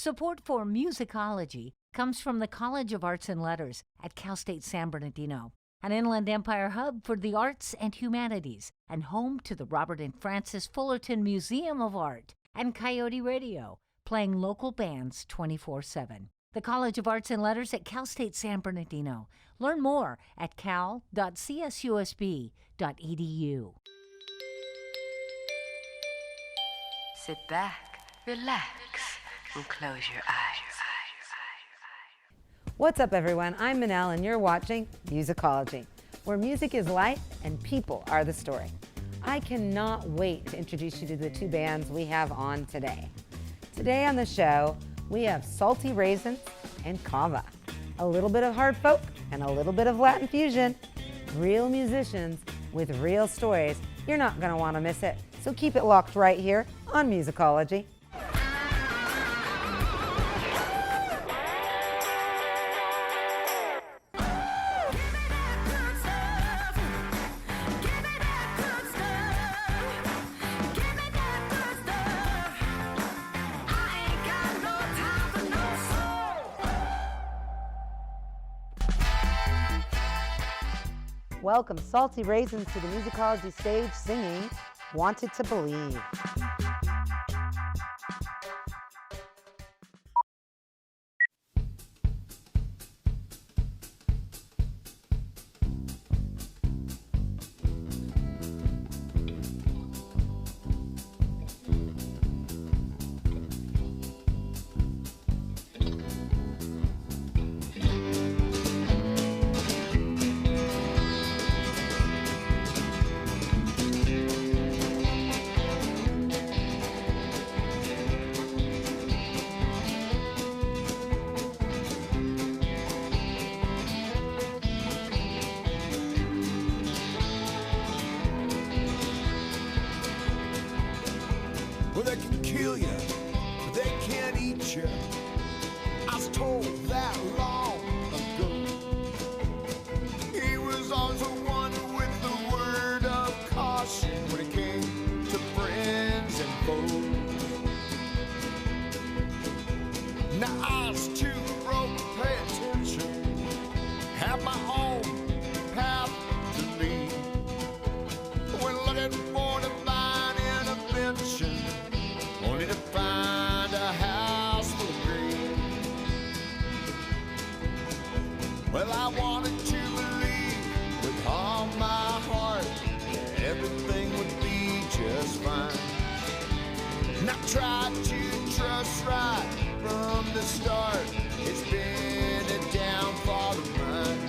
Support for Musicology comes from the College of Arts and Letters at Cal State San Bernardino, an Inland Empire hub for the arts and humanities, and home to the Robert and Frances Fullerton Museum of Art and Coyote Radio, playing local bands 24/7. The College of Arts and Letters at Cal State San Bernardino. Learn more at cal.csusb.edu. Sit back, relax, and close your eyes. What's up, everyone? I'm Manel, and you're watching Musicology, where music is life and people are the story. I cannot wait to introduce you to the two bands we have on today. Today on the show, we have Salty Raisins and Cava. A little bit of hard folk and a little bit of Latin fusion. Real musicians with real stories. You're not going to want to miss it, so keep it locked right here on Musicology. Welcome Salty Raisins to the Musicology stage singing Wanted to Believe. Well, they can kill you, but they can't eat you. I was told that long ago. He was always the one with the word of caution when it came to friends and foes. Now I was too broke to pay attention, have my own path to lead. When looking for divine intervention, only to find a house full of greed. Well, I wanted to believe with all my heart that everything would be just fine. And I tried to trust right from the start. It's been a downfall of mine.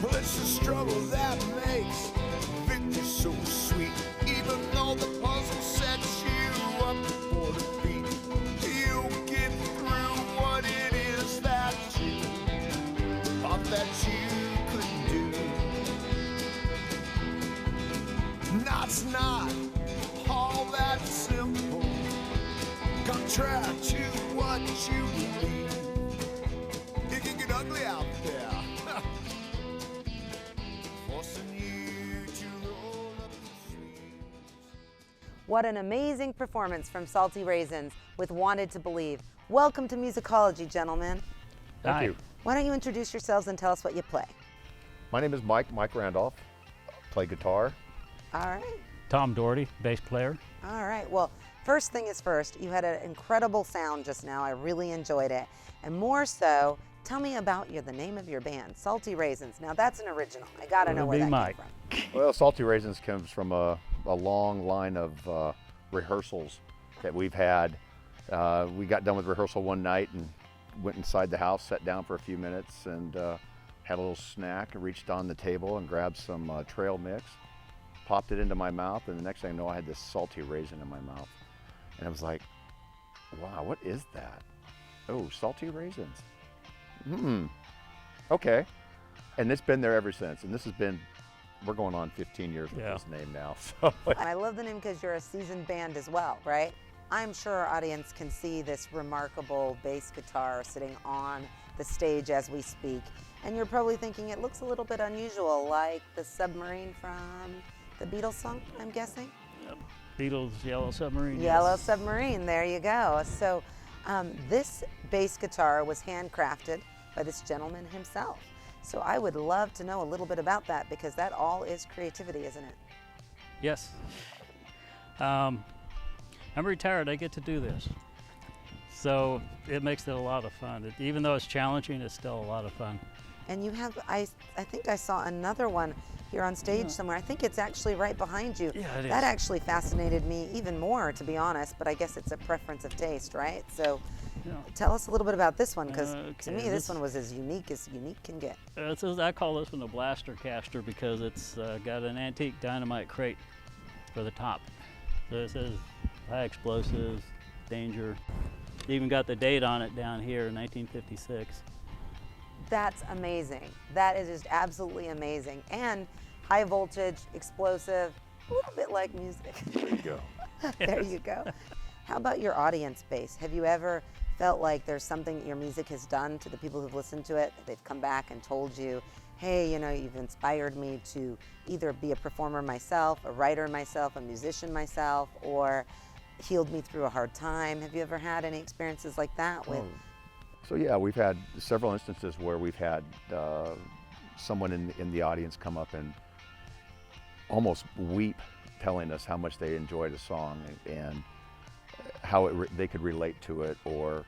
Well, it's the struggle that makes victory so sweet. Even though the puzzle sets you up for defeat, you'll get through what it is that you thought that you couldn't do. No, it's not all that simple. Contrary to what you believe, it can get ugly out there. What an amazing performance from Salty Raisins with Wanted to Believe. Welcome to Musicology, gentlemen. Thank you. Why don't you introduce yourselves and tell us what you play? My name is Mike Randolph. Play guitar. All right. Tom Doherty, bass player. All right. Well, first thing is first, you had an incredible sound just now. I really enjoyed it. And more so, tell me about the name of your band, Salty Raisins. Now, that's an original. I got to know where that Mike. came from. Well, Salty Raisins comes from a long line of rehearsals that we've had. We got done with rehearsal one night and went inside the house, sat down for a few minutes, and had a little snack, reached on the table and grabbed some trail mix, popped it into my mouth, and the next thing I know, I had this salty raisin in my mouth. And I was like, wow, what is that? Oh, salty raisins. Okay. And it's been there ever since. And this has been we're going on 15 years with Yeah. this name now. So And I love the name because you're a seasoned band as well, right? I'm sure our audience can see this remarkable bass guitar sitting on the stage as we speak. And you're probably thinking it looks a little bit unusual, like the submarine from the Beatles song, I'm guessing? Beatles, Yellow Submarine. Yellow yes. Submarine, there you go. So this bass guitar was handcrafted by this gentleman himself. So I would love to know a little bit about that because that all is creativity, isn't it? Yes. I'm retired, I get to do this. So it makes it a lot of fun. Even though it's challenging, it's still a lot of fun. And you have, I think I saw another one here on stage somewhere. I think it's actually right behind you. Yeah, it That is. actually fascinated me even more, to be honest, but I guess it's a preference of taste, right? So Yeah. tell us a little bit about this one, because to Okay, me this this- one was as unique can get. I call this one a blaster caster because it's got an antique dynamite crate for the top. So it says high explosives, danger. Even got the date on it down here, 1956. That's amazing. That is just absolutely amazing. And high voltage, explosive, a little bit like music. there you go. There you go. How about your audience base? Have you ever felt like there's something your music has done to the people who've listened to it? They've come back and told you, hey, you know, you've inspired me to either be a performer myself, a writer myself, a musician myself, or healed me through a hard time. Have you ever had any experiences like that with? So yeah, we've had several instances where we've had someone in the audience come up and almost weep, telling us how much they enjoyed a song and how they could relate to it or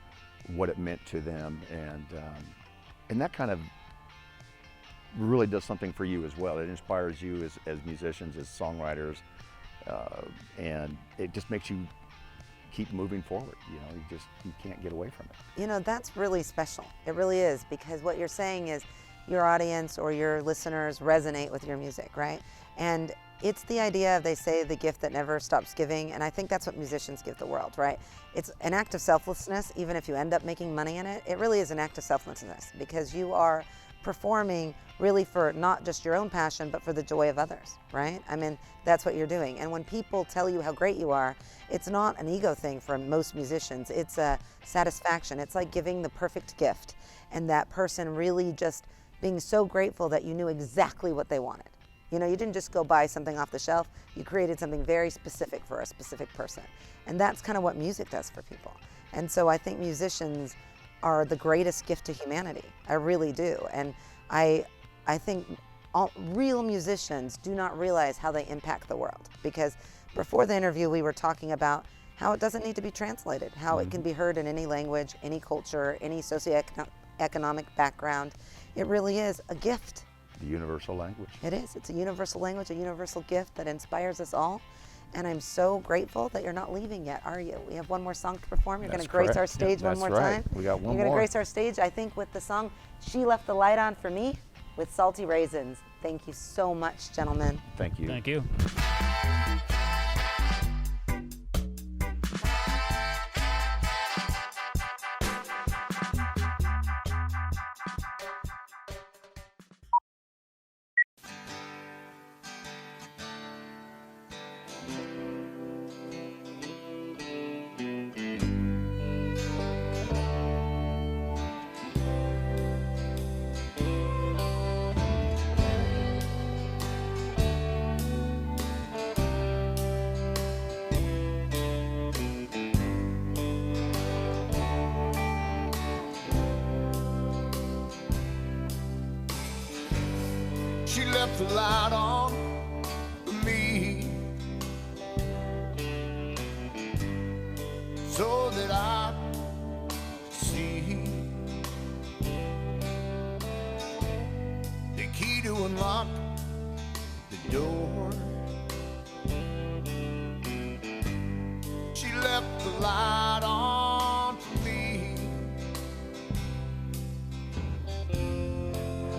what it meant to them, and that kind of really does something for you as well. It inspires you as musicians, as songwriters, and it just makes you keep moving forward. You know, you can't get away from it. You know, that's really special. It really is, because what you're saying is your audience or your listeners resonate with your music, right? And it's the idea of, they say, the gift that never stops giving, and I think that's what musicians give the world, right? It's an act of selflessness. Even if you end up making money in it, it really is an act of selflessness, because you are performing really for not just your own passion, but for the joy of others, right? I mean, that's what you're doing. And when people tell you how great you are, it's not an ego thing for most musicians. It's a satisfaction. It's like giving the perfect gift, and that person really just being so grateful that you knew exactly what they wanted. You know, you didn't just go buy something off the shelf. You created something very specific for a specific person. And that's kind of what music does for people. And so I think musicians are the greatest gift to humanity. I really do. And I think real musicians do not realize how they impact the world. Because before the interview, we were talking about how it doesn't need to be translated, how it can be heard in any language, any culture, any socioeconomic background. It really is a gift. The universal language. It is. It's a universal language, a universal gift that inspires us all. And I'm so grateful that you're not leaving yet, are you? We have one more song to perform. You're going to That's grace our correct. stage one That's more right. time. We got one You're going to more. grace our stage, I think, with the song She Left the Light On For Me with Salty Raisins. Thank you so much, gentlemen. Thank you. Thank you. She left the light on for me so that I could see the key to unlock the door. She left the light on for me.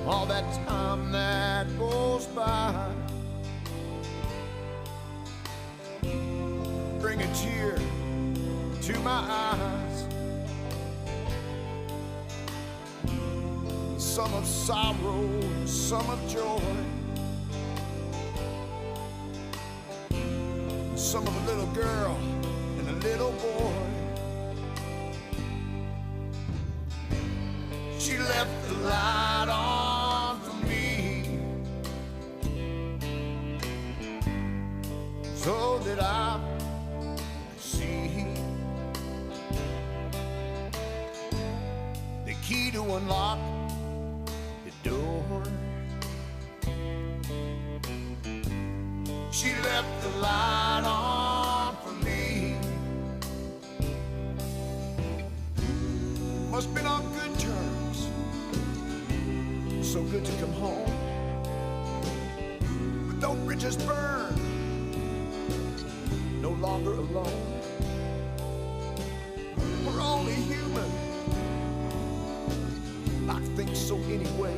All that time that goes by, bring a tear to my eyes. Some of sorrow, some of joy. some of a little girl and a little boy. She left the light on for me so that I could see the key to unlock the door. She left the light on for me. Must been on good terms. So good to come home. But though bridges burn, no longer alone. We're only human. I think so anyway.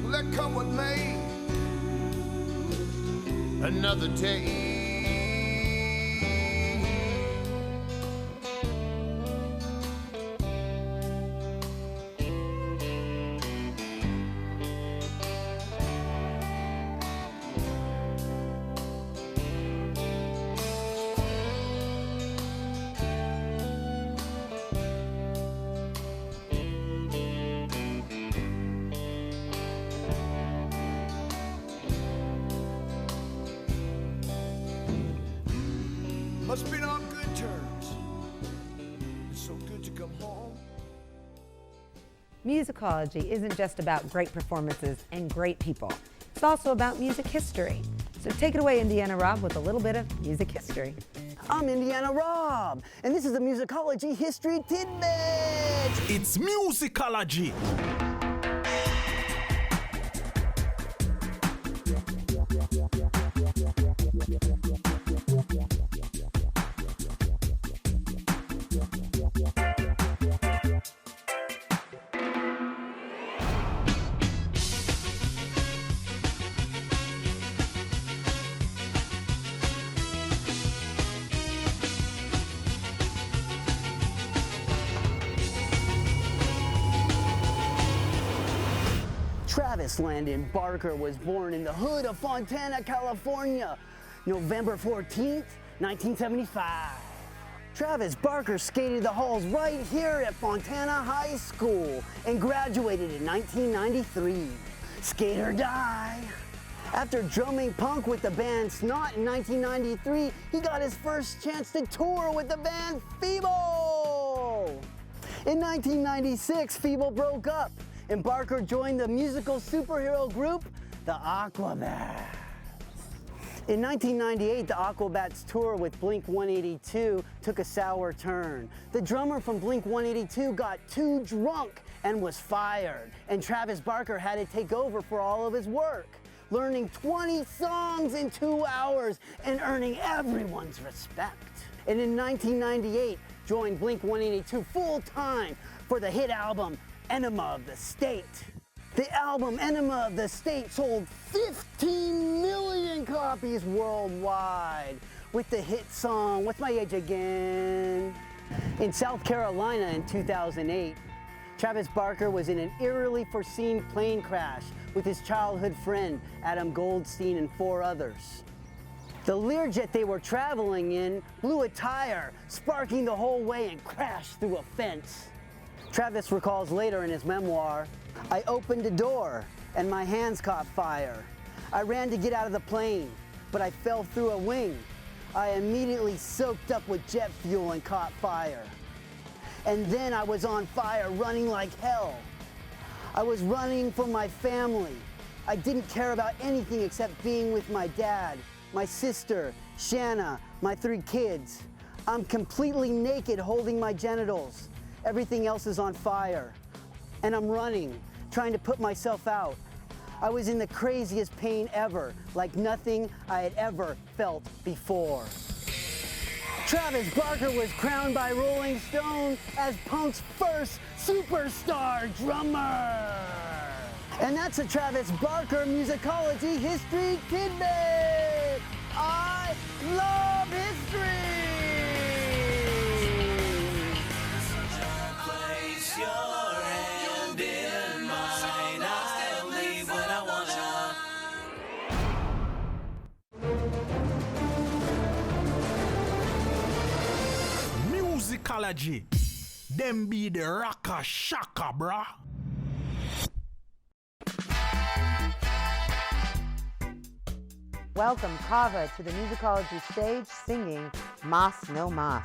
Let come what may. Another day. Must been on good terms. It's so good to come home. Musicology isn't just about great performances and great people. It's also about music history. So take it away, Indiana Rob, with a little bit of music history. I'm Indiana Rob, and this is a Musicology History Tidbit! It's Musicology! Travis Landon Barker was born in the hood of Fontana, California, November 14th, 1975. Travis Barker skated the halls right here at Fontana High School and graduated in 1993. Skate or die. After drumming punk with the band Snot in 1993, he got his first chance to tour with the band Feeble. In 1996, Feeble broke up, and Barker joined the musical superhero group, the Aquabats. In 1998, the Aquabats tour with Blink-182 took a sour turn. The drummer from Blink-182 got too drunk and was fired, and Travis Barker had to take over for all of his work, learning 20 songs in 2 hours and earning everyone's respect. And in 1998, joined Blink-182 full-time for the hit album Enema of the State. The album Enema of the State sold 15 million copies worldwide with the hit song, What's My Age Again? In South Carolina in 2008, Travis Barker was in an eerily foreseen plane crash with his childhood friend, Adam Goldstein, and 4 others. The Learjet they were traveling in blew a tire, sparking the whole way and crashed through a fence. Travis recalls later in his memoir, I opened a door and my hands caught fire. I ran to get out of the plane, but I fell through a wing. I immediately soaked up with jet fuel and caught fire. And then I was on fire, running like hell. I was running for my family. I didn't care about anything except being with my dad, my sister, Shanna, my 3 kids. I'm completely naked holding my genitals. Everything else is on fire. And I'm running, trying to put myself out. I was in the craziest pain ever, like nothing I had ever felt before. Travis Barker was crowned by Rolling Stone as punk's first superstar drummer. And that's a Travis Barker Musicology History Tidbit. I love history. Place your hand in mine. I'll leave when I wanna. Musicology. Them be the rocker shaka, brah. Welcome Cava to the Musicology stage singing Mas No Mas.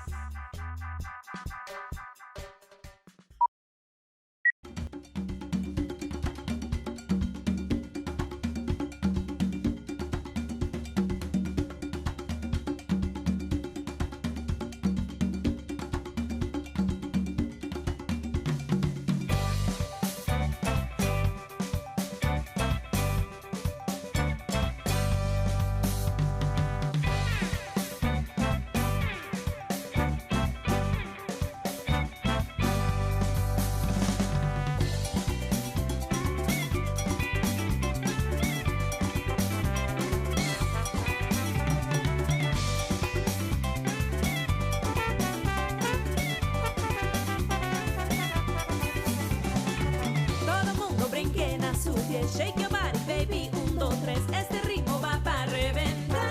Shake your body, baby, 1, 2, 3, este ritmo va para reventar.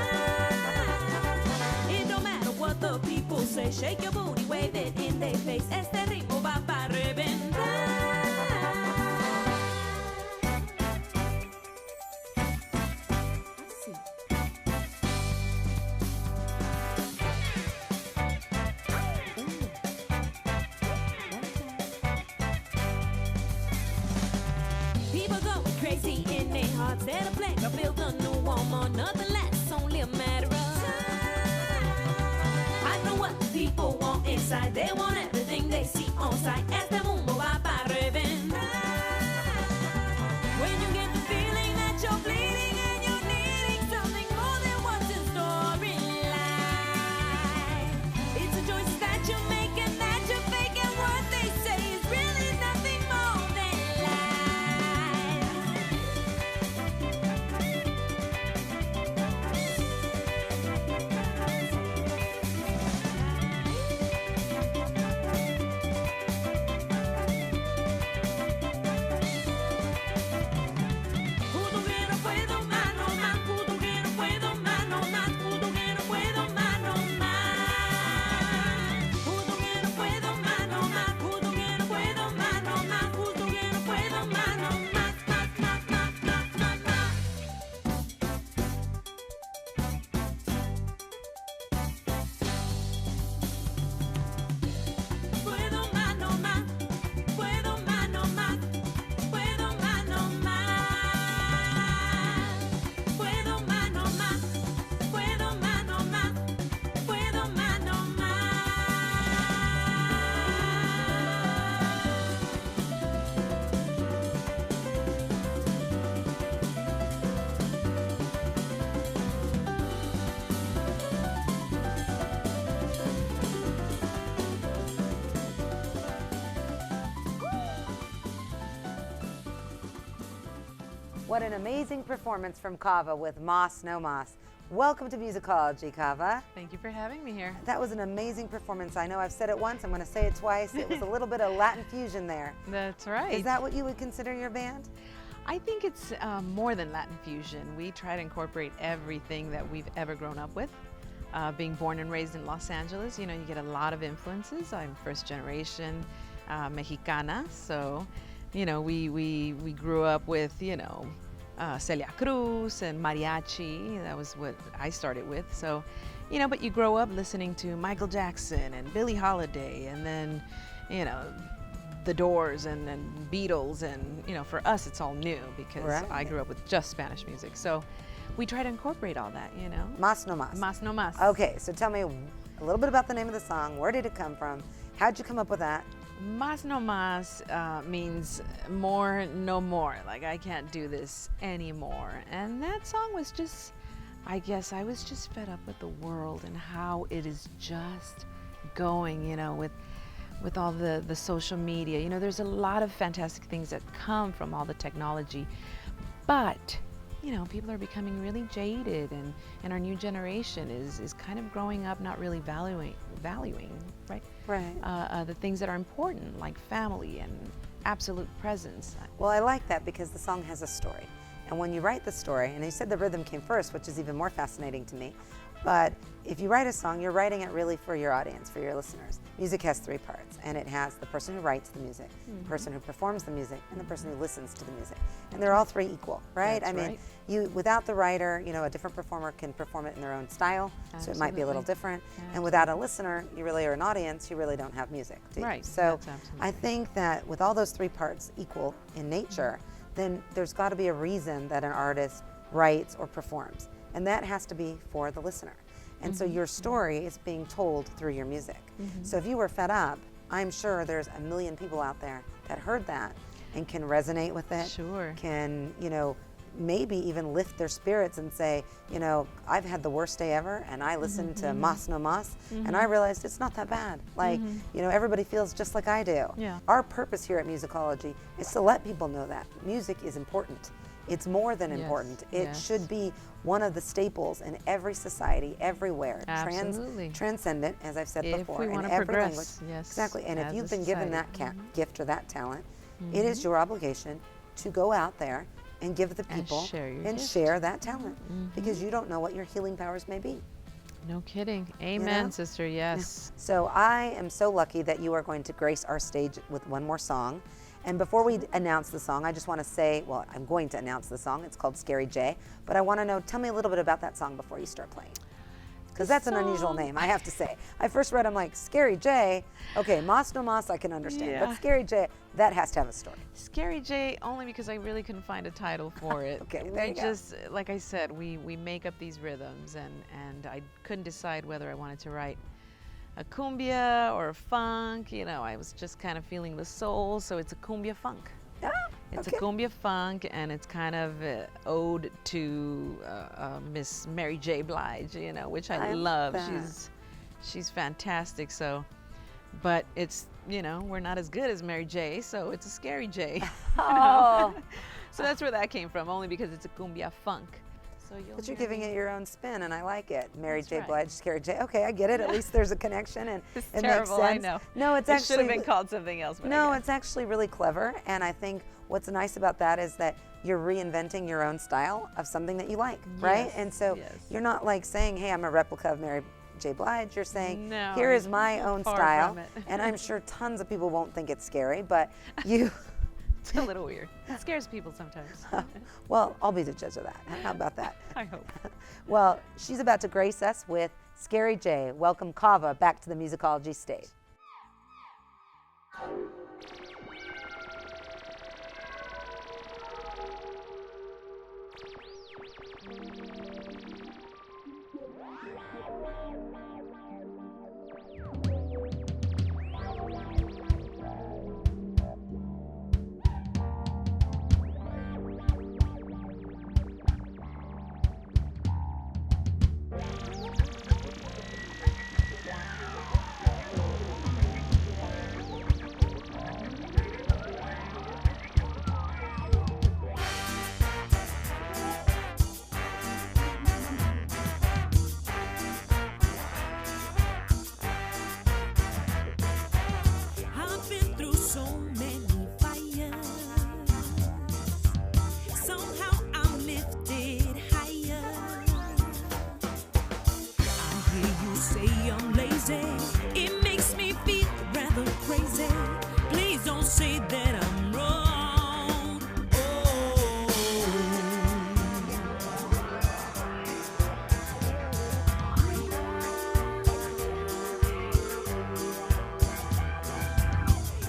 It don't matter what the people say, shake your booty, wave it in their face, este ritmo va para reventar. Crazy in their hearts, they're the plank, I build a new woman, nothing less, only a matter of time. I know what the people want inside, they want everything they see on sight. Este mundo va para reventar. When you get the feeling that you're bleeding and you're needing something more than what's in store in life, it's a choice that you make and that you fake, and what they say is really nothing more than lies. What an amazing performance from Cava with Mas No Mas. Welcome to Musicology, Cava. Thank you for having me here. That was an amazing performance. I know I've said it once, I'm going to say it twice. It was a little bit of Latin fusion there. That's right. Is that what you would consider your band? I think it's more than Latin fusion. We try to incorporate everything that we've ever grown up with. Being born and raised in Los Angeles, you know, you get a lot of influences. I'm first generation Mexicana, so, you know, we grew up with, you know, Celia Cruz and mariachi. That was what I started with. So, you know, but you grow up listening to Michael Jackson and Billie Holiday, and then, you know, the Doors and Beatles, and, you know, for us it's all new because right. I grew up with just Spanish music. So we try to incorporate all that, you know. Mas No Mas. Mas No Mas. Okay, so tell me a little bit about the name of the song. Where did it come from? How'd you come up with that? Mas No Mas means more, no more. Like, I can't do this anymore. And that song was just, I guess I was just fed up with the world and how it is just going, you know, with all the social media. You know, there's a lot of fantastic things that come from all the technology, but, you know, people are becoming really jaded, and our new generation is kind of growing up not really valuing, right? Right. The things that are important, like family and absolute presence. Well, I like that because the song has a story. And when you write the story, and you said the rhythm came first, which is even more fascinating to me, But if you write a song, you're writing it really for your audience, for your listeners. Music has 3 parts, and it has the person who writes the music, the person who performs the music, and the person who listens to the music. And they're all 3 equal, right? That's I mean, without the writer, a different performer can perform it in their own style, so it might be a little different. And without a listener, or an audience, you really don't have music, do you? Right. So I think that with all those 3 parts equal in nature, then there's got to be a reason that an artist writes or performs, and that has to be for the listener. And so your story is being told through your music. So if you were fed up, I'm sure there's a million people out there that heard that and can resonate with it. Sure. Can, maybe even lift their spirits and say, I've had the worst day ever, and I listened to Mas No Mas, and I realized it's not that bad. Like, everybody feels just like I do. Yeah. Our purpose here at Musicology is to let people know that music is important. It's more than important. It should be one of the staples in every society, everywhere. Absolutely. Transcendent, as I've said before, If we want in to every progress. language. Yes. Exactly. And if as you've a been given society. that gift or that talent, it is your obligation to go out there and give the people share share that talent, because you don't know what your healing powers may be. No kidding. Amen, sister. Yes. So I am so lucky that you are going to grace our stage with one more song. And before we announce the song, I just want to say, well, I'm going to announce the song. It's called Scary J. But I want to know, tell me a little bit about that song before you start playing. Because that's an unusual name, I have to say. I first read, I'm like, Scary J. Okay, Mas No Mas, I can understand. But Scary J, that has to have a story. Scary J, only because I really couldn't find a title for it. Okay, there you go. Just, like I said, we make up these rhythms, and I couldn't decide whether I wanted to write a cumbia or a funk. I was just kind of feeling the soul, so it's a cumbia funk. It's a cumbia funk, and it's kind of ode to Miss Mary J. Blige, which I love. She's fantastic. So, but it's we're not as good as Mary J. So it's a Scary J. Oh. So that's where that came from, only because it's a cumbia funk. So but you're giving it your own spin, and I like it. Mary J. right. Blige, Scary J. Okay, I get it. At least there's a connection, and It's it terrible, makes I sense. know. No, it's It actually should have been called something else. But no, it's actually really clever, and I think what's nice about that is that you're reinventing your own style of something that you like, right? Yes, And so yes. you're not like saying, "Hey, I'm a replica of Mary J. Blige." You're saying, No, "Here is my own far style," from it. and I'm sure tons of people won't think it's scary, but you. It's a little weird. It scares people sometimes. Well, I'll be the judge of that. How about that? I hope. Well, she's about to grace us with Scary J. Welcome Cava back to the Musicology stage. I've been through so many fires. Somehow I'm lifted higher. I hear you say I'm lazy. It makes me feel rather crazy. Please don't say that I'm wrong.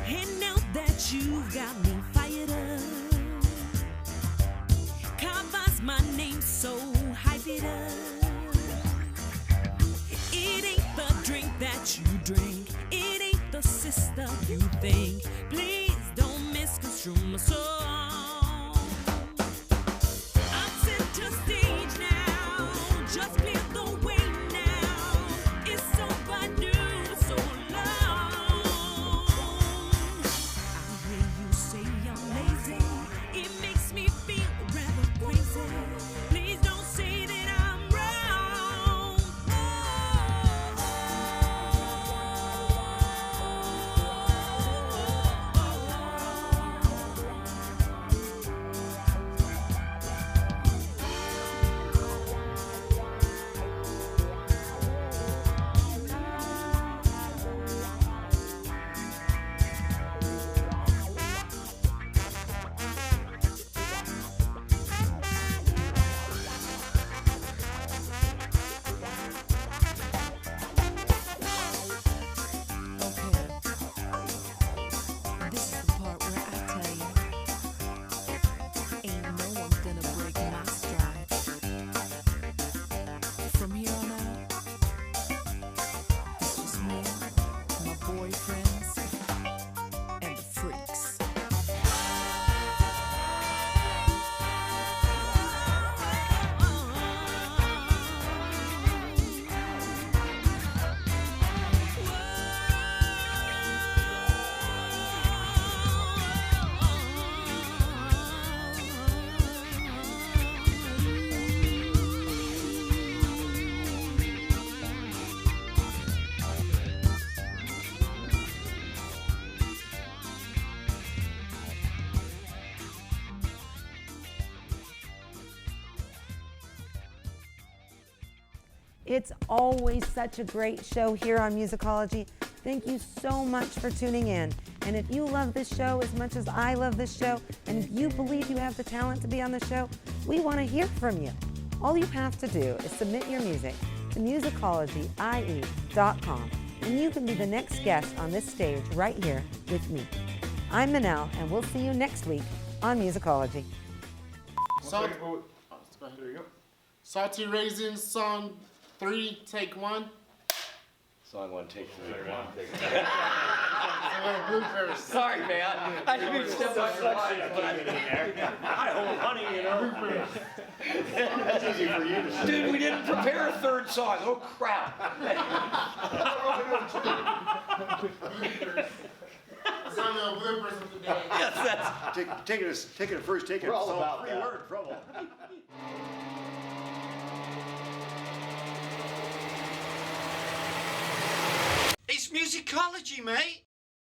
And now that you've got me fired up, Cava's my name, so hype it up. It ain't the drink that you drink, it ain't the sister you think. Please don't misconstrue my song. I'm center stage now, just clear the way now. It's so new, so long. I hear you say I'm lazy. It makes me feel rather crazy. Please don't say that I'm wrong. It's always such a great show here on Musicology. Thank you so much for tuning in. And if you love this show as much as I love this show, and if you believe you have the talent to be on the show, we want to hear from you. All you have to do is submit your music to musicologyie.com, and you can be the next guest on this stage right here with me. I'm Manel, and we'll see you next week on Musicology. There you go. Salty Raisins, song 3, take 1. Song 1, take 3. Sorry, man. I didn't mean to step on your line. I hold honey, you know. That's easy for you to say. Dude, we didn't prepare a third song. Oh, crap. Yes, that's taking a first take. We're all about free that. word trouble. It's musicology, mate.